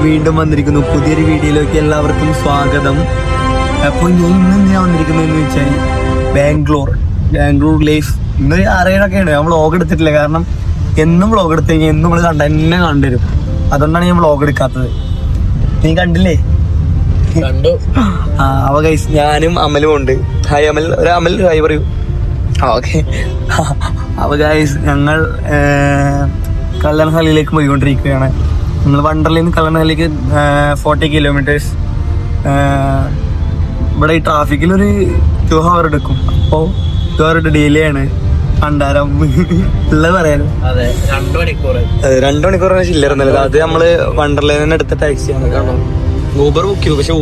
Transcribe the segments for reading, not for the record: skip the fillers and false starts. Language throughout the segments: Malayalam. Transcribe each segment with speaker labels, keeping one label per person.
Speaker 1: വീണ്ടും വന്നിരിക്കുന്നു പുതിയൊരു വീഡിയോയിലേക്ക്. എല്ലാവർക്കും സ്വാഗതം. അപ്പോൾ ഇന്ന് വന്നിരിക്കുന്നതെന്ന് വെച്ചാൽ ബാംഗ്ലൂർ ലൈഫ്. ഇന്ന് 6-7 ഞാൻ വ്ളോഗ് എടുത്തിട്ടില്ല, കാരണം എന്നും വ്ളോഗ് എടുത്തു കഴിഞ്ഞാൽ എന്നും നമ്മൾ എന്നെ കണ്ടുവരും. അതുകൊണ്ടാണ് ഞാൻ വ്ളോഗ് എടുക്കാത്തത്. നീ കണ്ടില്ലേ?
Speaker 2: കണ്ടു.
Speaker 1: അവ ഗൈസ്, ഞാനും അമലും ഉണ്ട്. ഹായ് അമൽ. അമൽ ഹായ് പറയൂ. ഓക്കെ. അവ ഗൈസ്, ഞങ്ങൾ കല്ലൻഹള്ളിയിലേക്ക് പോയിക്കൊണ്ടിരിക്കുകയാണ്. നമ്മൾ വണ്ടർലയിൽ നിന്ന് കല്ലൻഹള്ളിക്ക് 40 കിലോമീറ്റേഴ്സ്. ഇവിടെ ഈ ട്രാഫിക്കിലൊരു 2 hour എടുക്കും. അപ്പോൾ 2 hour ഡിലേ ആണ്. കണ്ടാരം ഉള്ളത് പറയാനും. 2 മണിക്കൂർ ചില്ലറുന്നല്ലോ. അത് നമ്മള് വണ്ടർലയിൽ നിന്ന് എടുത്ത ടാക്സിയാണ്. ഊബർ ബുക്ക് ചെയ്തു, പക്ഷെ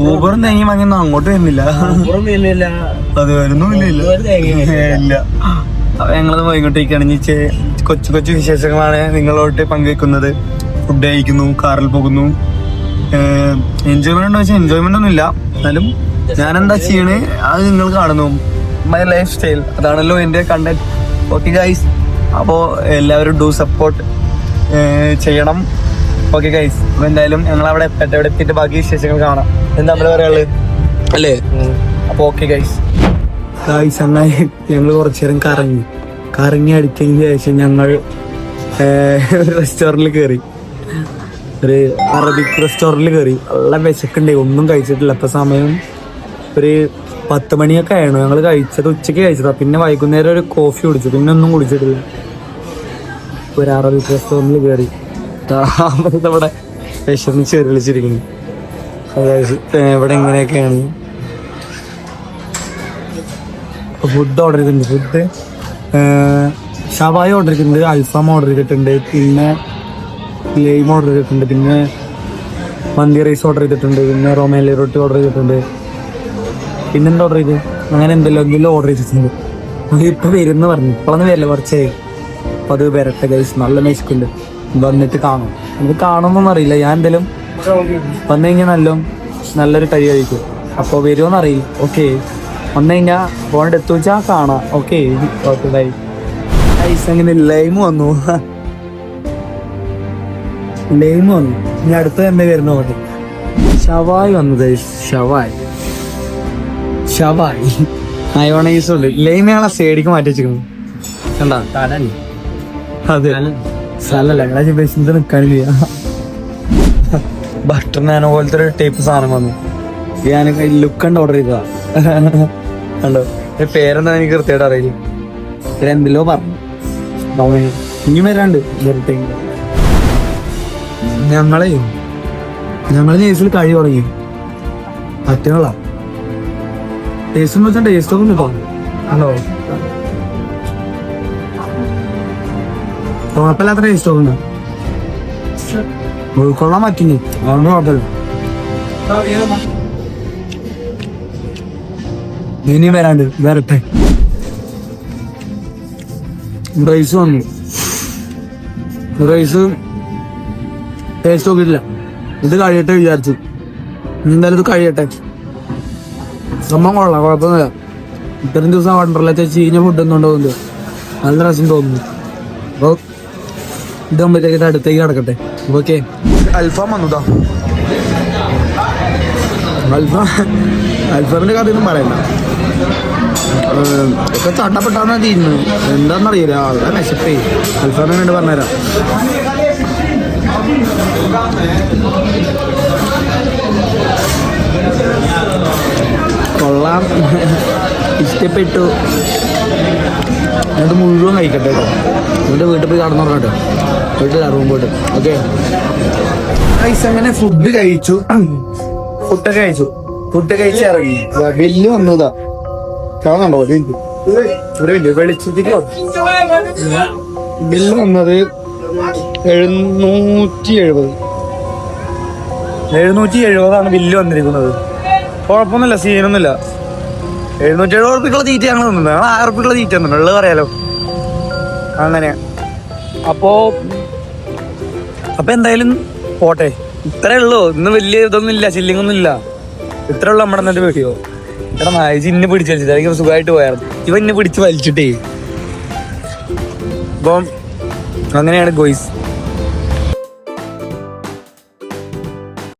Speaker 1: ഊബറും തേങ്ങി വാങ്ങിയൊന്നും അങ്ങോട്ട് വരുന്നില്ല. അത് വരുന്നില്ല. അപ്പൊ ഞങ്ങളത് പോയിക്കൊണ്ടിരിക്കുകയാണ്. കൊച്ചു കൊച്ചു വിശേഷങ്ങളാണ് നിങ്ങളോട്ട് പങ്കുവെക്കുന്നത്. ഫുഡ് കഴിക്കുന്നു, കാറിൽ പോകുന്നു. എൻജോയ്മെന്റ് ഉണ്ടോ വെച്ചാൽ എൻജോയ്മെന്റ് ഒന്നും ഇല്ല, എന്നാലും ഞാനെന്താ ചെയ്യണേ അത് നിങ്ങൾ കാണുന്നു. മൈ ലൈഫ് സ്റ്റൈൽ, അതാണല്ലോ എന്റെ കണ്ടന്റ്. ഓക്കെ ഗൈസ്, അപ്പോ എല്ലാവരും ഡു സപ്പോർട്ട് ചെയ്യണം. ഓക്കെ ഗൈസ്, അപ്പൊ എന്തായാലും ഞങ്ങൾ അവിടെ എത്തിയിട്ട് ബാക്കി വിശേഷങ്ങൾ കാണാം. എന്താ നമ്മള് പറയാനുള്ളത് അല്ലേ? അപ്പൊ ഓക്കെ ഗൈസ്. അങ്ങനെ ഞങ്ങൾ കുറച്ചു നേരം കറങ്ങി അടിച്ചതിന് ശേഷം ഞങ്ങൾ റെസ്റ്റോറന്റിൽ കയറി. ഒരു അറബിക് റെസ്റ്റോറന്റിൽ കയറി. നല്ല വിശക്കുണ്ടേ, ഒന്നും കഴിച്ചിട്ടില്ല. ഇപ്പൊ സമയം ഒരു 10 മണിയൊക്കെ ആയിരുന്നു. ഞങ്ങൾ കഴിച്ചത് ഉച്ചയ്ക്ക് കഴിച്ചതാ. പിന്നെ വൈകുന്നേരം ഒരു കോഫി കുടിച്ചു, പിന്നെ ഒന്നും കുടിച്ചിട്ടില്ല. ഒരു അറബിക് റെസ്റ്റോറന്റിൽ കയറി ഇവിടെ വിശന്ന് ചെറിയിച്ചിരിക്കുന്നു. അതായത് ഇവിടെ ഇങ്ങനെയൊക്കെയാണ്. ഫുഡ് ഓർഡർ ചെയ്തിട്ടുണ്ട്. ഫുഡ് ഷവായ ഓർഡർ ചെയ്തിട്ടുണ്ട്, അൽഫാം ഓർഡർ ചെയ്തിട്ടുണ്ട്, പിന്നെ ലൈം ഓർഡർ ചെയ്തിട്ടുണ്ട്, പിന്നെ മന്തി റൈസ് ഓർഡർ ചെയ്തിട്ടുണ്ട്, പിന്നെ റോമേലി റൊട്ടി ഓർഡർ ചെയ്തിട്ടുണ്ട്, പിന്നെന്താ ഓർഡർ ചെയ്ത് അങ്ങനെ എന്തെല്ലാം ഓർഡർ ചെയ്തിട്ടുണ്ട്. ഇപ്പൊ വരുന്ന പറഞ്ഞു, ഇപ്പോഴൊന്നും വരില്ല, കുറച്ചായി. അപ്പൊ അത് വരട്ടെ ഗൈസ്. നല്ല മേശക്കുണ്ട്, വന്നിട്ട് കാണും. നമുക്ക് കാണുമെന്നൊന്നും അറിയില്ല. ഞാൻ എന്തായാലും വന്നു കഴിഞ്ഞാൽ നല്ലൊരു കൈ കഴിക്കും. അപ്പോൾ വരുമോന്ന് അറിയില്ല. ഓക്കെ, വന്നു കഴിഞ്ഞാൽ ഫോണിൻ്റെ എത്തു വെച്ചാൽ കാണാം. Okay okay bye guys. അങ്ങനെ ലൈം വന്നു. ഇനി അടുത്ത തന്നെ വരുന്ന പോലെ ഷവായ് വന്നു ഗൈസ്. ഷവായ് മയോണൈസ് ഉണ്ട്. ലൈം ഞങ്ങളെ സൈഡിക്ക് മാറ്റി വെച്ചിരിക്കുന്നു. കണ്ടാ? അതെ, സ്ഥലല്ല നിൽക്കാനില്ല. ബട്ടർ നാനോ പോലത്തെ ഒരു ടൈപ്പ് സാധനം വന്നു. ഞാൻ ലുക്ക് കണ്ട് ഓർഡർ ചെയ്തതാ. കണ്ടോ? പേരെന്താ എനിക്ക് കൃത്യമായിട്ട് അറിയില്ല. എന്തെല്ലോ പറഞ്ഞു. ഇനി വരാണ്ട് ഞങ്ങള് നേഴ്സിൽ കഴി തുടങ്ങി. പറ്റുള്ള ടേസ്റ്റ് വെച്ചാൽ ടേസ്റ്റ് ഒക്കെ കിട്ടോ. ഹലോ, കുഴപ്പമില്ലാത്ത ടേസ്റ്റ് ഒക്കെ ഉൾക്കൊള്ളാൻ പറ്റുന്നു. അതുകൊണ്ട് കുഴപ്പമില്ല. ഇനി വരട്ടെ. റൈസ് വന്നു. റൈസ് ടേസ്റ്റ് നോക്കിയിട്ടില്ല. ഇത് കഴിയട്ടെ വിചാരിച്ചു. എന്തായാലും ഇത് കഴിയട്ടെ. സംഭവം കൊള്ളാം, കുഴപ്പമൊന്നുമില്ല. ഇത്രയും ദിവസം വണ്ടർലത്തെ ചീഞ്ഞ ഫുഡ് ഒന്നും തോന്നുന്നു. നല്ല രസം തോന്നുന്നു. അപ്പോൾ ഇതാകുമ്പോഴത്തേക്ക് അടുത്തേക്ക് കിടക്കട്ടെ. ഓക്കെ, അൽഫാം വന്നുതാ. അൽഫാമിന്റെ കഥയൊന്നും പറയണ്ട. ഒക്കെ ചട്ടപ്പെട്ടാന്നാ തീരുന്നത്. എന്താണെന്നറിയില്ല, ആളുടെ വിശപ്പേ. അൽഫാമിനോട് പറഞ്ഞുതരാം. കൊള്ളാം, ഇഷ്ടപ്പെട്ടു. അത് മുഴുവൻ കഴിക്കട്ടെ കേട്ടോ. എന്നിട്ട് വീട്ടിൽ പോയി കടന്നുറങ്ങട്ടെ. വീട്ടിൽ റൂം പോയിട്ട്. ഓക്കെ ഗൈസ്, അങ്ങനെ ഫുഡ് കഴിച്ചു. ഫുഡ് കഴിച്ച് ഇറങ്ങി. ബില്ല് വന്നതാ കാണുന്നുണ്ടോ? വെളിച്ചത്തിക്ക് ബില്ല് വന്നത് 770 ബില്ല് വന്നിരിക്കുന്നത്. കുഴപ്പമൊന്നുമില്ല, സീനൊന്നുമില്ല. 770 ഉറുപ്പിക്കുള്ള തീറ്റ ഞങ്ങൾ തന്നത്. ഞങ്ങൾ 1000 ഉറുപ്പിക്കുള്ള തീറ്റ തന്നു, ഉള്ളത് പറയാലോ. അങ്ങനെ അപ്പൊ എന്തായാലും പോട്ടെ. ഇത്രേ ഉള്ളൂ. ഇന്ന് വലിയ ഇതൊന്നും ഇല്ല, ചില്ലിങ് ഒന്നും ഇല്ല. ഇത്രേ ഉള്ളൂ നമ്മുടെ എന്നിട്ട് വീഡിയോ. എടാ മായജി ഇന്നെ പിടിച്ച് വലിച്ചിട്ട് എനിക്ക് സുഖമായിട്ട് പോയായിരുന്നു. ഇവ ഇന്നെ പിടിച്ച് വലിച്ചിട്ടേ. അപ്പം അങ്ങനെയാണ് ഗോയ്സ്.